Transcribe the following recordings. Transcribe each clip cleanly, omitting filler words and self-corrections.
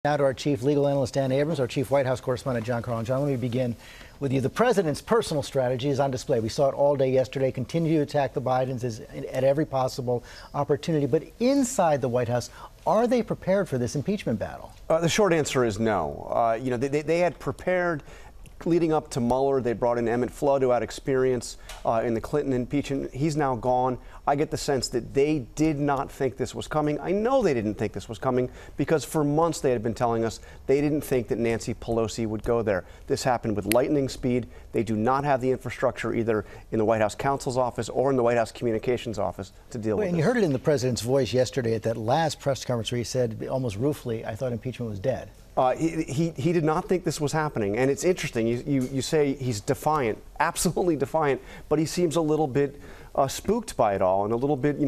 Now to our chief legal analyst, Dan Abrams, our chief White House correspondent, Karl. And John, let me begin with you. The president's personal strategy is on display. We saw it all day yesterday, continue to attack the Bidens at every possible opportunity. But inside the White House, are they prepared for this impeachment battle? The short answer is no. They had prepared leading up to Mueller. They brought in Emmett Flood, who had experience in the Clinton impeachment. He's now gone. I get the sense that they did not think this was coming. I know they didn't think this was coming because for months they had been telling us they didn't think that Nancy Pelosi would go there. This happened with lightning speed. They do not have the infrastructure either in the White House counsel's office or in the White House communications office to deal with it. And you heard it in the president's voice yesterday at that last press conference where he said almost ruefully, I thought impeachment was dead. He did not think this was happening. And it's interesting. You say he's defiant, absolutely defiant, but he seems a little bit spooked by it all and a little bit,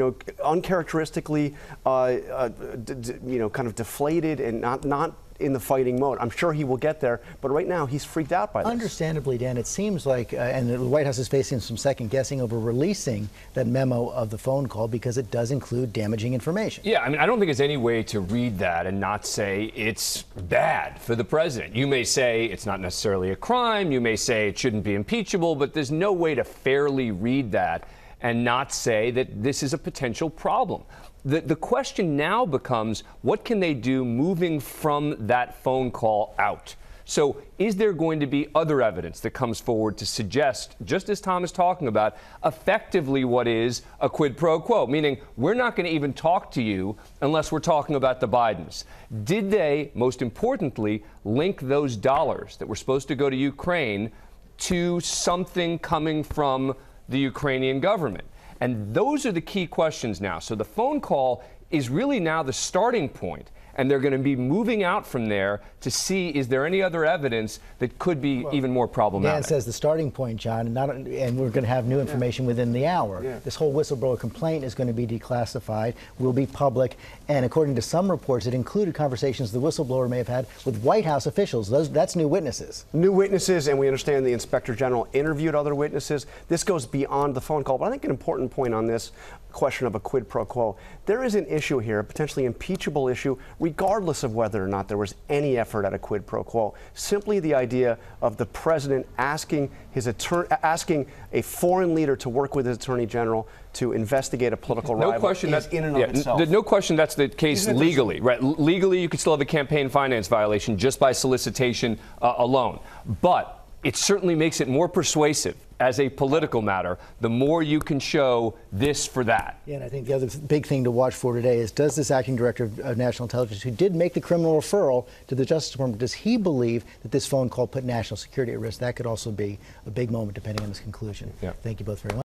uncharacteristically, kind of deflated and not in the fighting mode. I'm sure he will get there, but right now he's freaked out by this. Understandably, Dan, it seems like, and the White House is facing some second guessing over releasing that memo of the phone call because it does include damaging information. Yeah, I mean, I don't think there's any way to read that and not say it's bad for the president. You may say it's not necessarily a crime. You may say it shouldn't be impeachable, but there's no way to fairly read that and not say that this is a potential problem. The question now becomes, what can they do moving from that phone call out? So is there going to be other evidence that comes forward to suggest, just as Tom is talking about, effectively what is a quid pro quo, meaning we're not going to even talk to you unless we're talking about the Bidens? Did they, most importantly, link those dollars that were supposed to go to Ukraine to something coming from the Ukrainian government? And those are the key questions now. So the phone call is really now the starting point, and they're going to be moving out from there to see, is there any other evidence that could be even more problematic? Dan says the starting point, John, and we're going to have new information within the hour. Yeah. This whole whistleblower complaint is going to be declassified, will be public, and according to some reports, it included conversations the whistleblower may have had with White House officials. That's new witnesses. New witnesses, and we understand the Inspector General interviewed other witnesses. This goes beyond the phone call, but I think an important point on this question of a quid pro quo, there is an issue here, a potentially impeachable issue, regardless of whether or not there was any effort at a quid pro quo. Simply the idea of the president asking a foreign leader to work with his attorney general to investigate a political rival. No question that's in and of itself. No question that's the case legally, right? Legally, you could still have a campaign finance violation just by solicitation alone. But it certainly makes it more persuasive as a political matter, the more you can show this for that. Yeah, and I think the other big thing to watch for today is, does this acting director of national intelligence, who did make the criminal referral to the Justice Department, does he believe that this phone call put national security at risk? That could also be a big moment depending on his conclusion. Yeah. Thank you both very much.